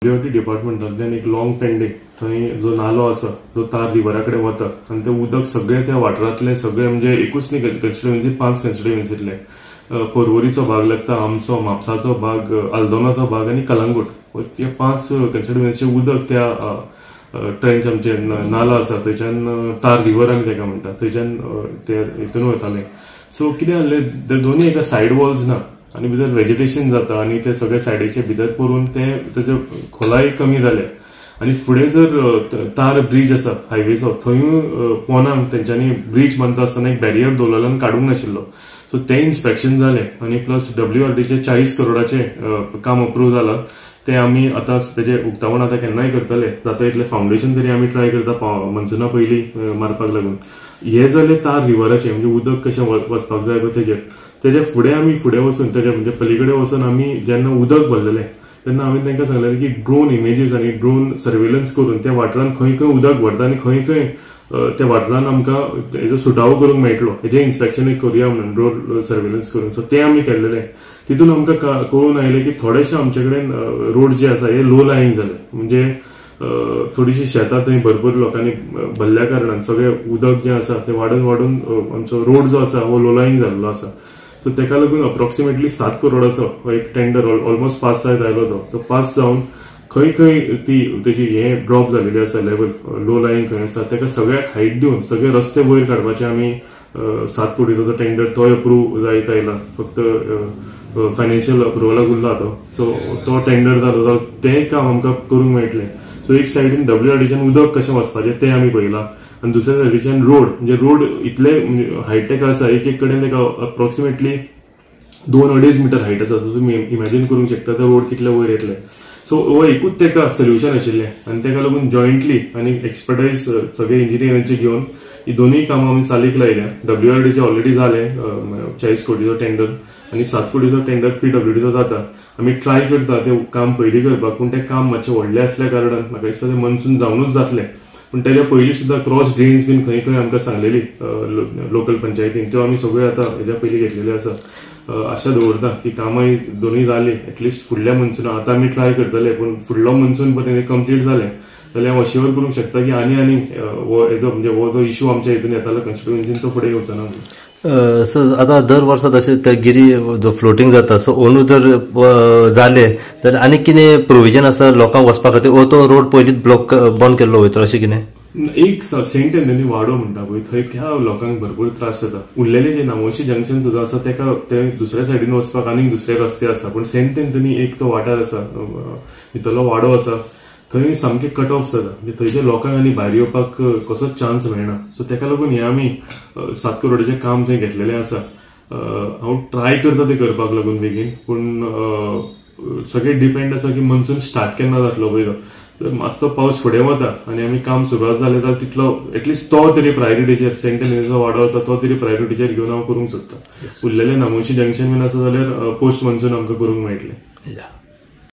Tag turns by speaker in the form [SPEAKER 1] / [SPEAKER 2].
[SPEAKER 1] डिपार्टमेंटांतल्यान एक long pending थंय जो नालो आसा जो तार रिव्हरा कडेन वता आनी ते उदक सगळे त्या वाठारांतले सगळे म्हणजे एकूच न्ही कन्स्टिट्युएन्सी 5 कन्स्टिट्युएन्सीतले पर्वरीचो भाग लागता, आमचो म्हापसाचो भाग, आल्दोनाचो भाग आनी कलंगूट हे 5 कन्स्टिट्युएन्सीचे उदक त्या ट्रेंच आमचे नाला आसा थंयच्यान तार रिव्हर आमी ताका म्हणटा थंयच्यान ते हितून वताले. सो कितें जाल्लें ते दोनूय एका सायड वॉल्स ना आनी भितर वेजिटेशन जाता आनी ते सगळे सायडीचे भितर परून तेजे खोलाय कमी जाले आनी फुडें जर तार ब्रिज आसा हायवेचो थंयूय पोनाक तेंच्यांनी ब्रिज बांदता आसतना एक बॅरियर दवरलेलो आनी काडूंक नाशिल्लो. सो ते इन्स्पेक्शन जाले आनी प्लस WRDचे 40 करोडाचे काम अप्रूव्ह जाला. ते आमी आतां तेजे उक्तावण आतां केन्नाय करतले जाता इतले फाउंडेशन तरी आमी ट्राय करता मन्सुना पयलीं मारपाक लागून. हे जाले तार रिव्हराचे म्हणजे उदक कशें वचपाक जाय तेजे फुडें आमी फुडें वचून तेजे म्हणजे पलीकडे वचून आमी जेन्ना उदक भरलेलें तेन्ना आमी तांकां सांगलें की ड्रोन इमेजीस आनी ड्रोन सर्वेलन्स करून त्या वाठारांत खंय खंय उदक भरता आनी खंय खंय त्या वाठारांत आमकां हेजो सुटावो करूंक मेळटलो हेजें इन्स्पेक्शन करुया म्हणून ड्रोन सर्वेलन्स करून. सो ते आमी केल्लेलें. तितून आमकां कळून आयलें की थोडेशे आमचे कडेन रोड जे आसा हे लो लायिंग जाले म्हणजे थोडीशी शेतां थंय भरपूर लोकांनी भरल्या कारणान सगळें उदक जें आसा तें वाडून वाडून आमचो रोड जो आसा हो लो लायिंग जाल्लो आसा. सो तेका लागून अप्रॉक्सिमेटली 7 करोडाचो एक टेंडर ऑलमोस्ट पास जायत आयलो तो पास जावन खंय खंय तेजी हे ड्रॉप जालेली आसा लेवल लो लायिंग खंय आसा तेका सगळ्याक हायट दिवन सगळे रस्ते वयर काडपाचे आमी 7 कोटीचो टेंडर तो अप्रूव्ह जायत आयला. फक्त फायनान्शियल अप्रुवलाक उरला तो. सो तो टेंडर जालो तें काम आमकां करूंक मेळटलें. सो एक सायडीन WRDच्यान उदक कशें वचपाचें तें आमी पळयलां आनी दुसऱ्या सायडीच्यान रोड म्हणजे रोड इतले हायटेक आसा एक कडेन तेका अप्रॉक्सिमेटली 2-2.5 मीटर हायट आसा. सो तुमी इमॅजिन करूंक शकता तो रोड कितले वयर येतले. सो हो एकूच तेका सोल्युशन आशिल्लें आनी तेका लागून जॉयंटली आनी एक्सपर्टायज सगळे इंजिनियरांचे घेवन ही दोनूय कामां आमी चालीक लायल्या. WRDचे ऑलरेडी जाले 40 कोटीचो टेंडर आनी 7 कोटीचो टेंडर PWDचो जाता. आमी ट्राय करता ते काम पयलीं करपाक पूण तें काम मातशें व्हडलें असल्या कारणान म्हाका दिसता तें मनसून जावनूच जातलें. पूण तेच्या पयलीं सुद्दां क्रॉस ड्रेन्स बीन खंय खंय आमकां सांगलेली लोकल पंचायतीन त्यो आमी सगळ्यो आतां हेच्या पयलीं घेतलेल्यो आसा. आशा दवरता की कामां दोनूय जाली एटलिस्ट फुडल्या मनसुना. आतां आमी ट्राय करतले पूण फुडलो मनसून पर्यंत कंप्लीट जालें जाल्यार हांव अश्योर करूंक शकता की आनी हेजो म्हणजे हो जो इश्यू आमच्या हितून येतालो कन्स्टिट्युएन्सीन तो फुडें येवचो ना.
[SPEAKER 2] सर आता दर वर्सा तशें त्या गिरी जो फ्लोटिंग जाता सो अंदू जर जाले तर आनी कितें प्रोविजन आसा लोकांक वचपा खातीर वो तो रोड पयलींच ब्लॉक बंद केल्लो वयतलो अशें कितें?
[SPEAKER 1] एक सेंट एंथनी वाडो म्हणटा पळय थंय त्या लोकांक भरपूर त्रास जाता. उरलेले जे नामोशी जंक्शन सुद्दां आसा तेका ते दुसऱ्या सायडीन वचपाक आनीक दुसरे रस्ते आसा पूण सेंट एंथनी एक तो वाठार आसा भितरलो वाडो आसा थंय सामकें कट ऑफ जाता म्हणजे थंयच्या लोकांक आनी भायर येवपाक कसोच चान्स मेळना. सो तेका लागून हे आमी 7 करोडाचें काम थंय घेतलेलें आसा. हांव ट्राय करता तें करपाक लागून बेगीन पूण सगळें डिपेंड आसा की मनसून स्टार्ट केन्ना जातलो पळय तो. मातसो पावस फुडें वता आनी आमी काम सुरवात जालें जाल्यार तितलो एटलिस्ट तो तरी प्रायोरिटीचेर सेंट एंथनीचो वाडो आसा तो तरी प्रायोरिटीचेर घेवन हांव करूंक सोदता. उरलेलें नामोशी जंक्शन बीन आसा जाल्यार पोस्ट मनसून आमकां करूंक मेळटलें.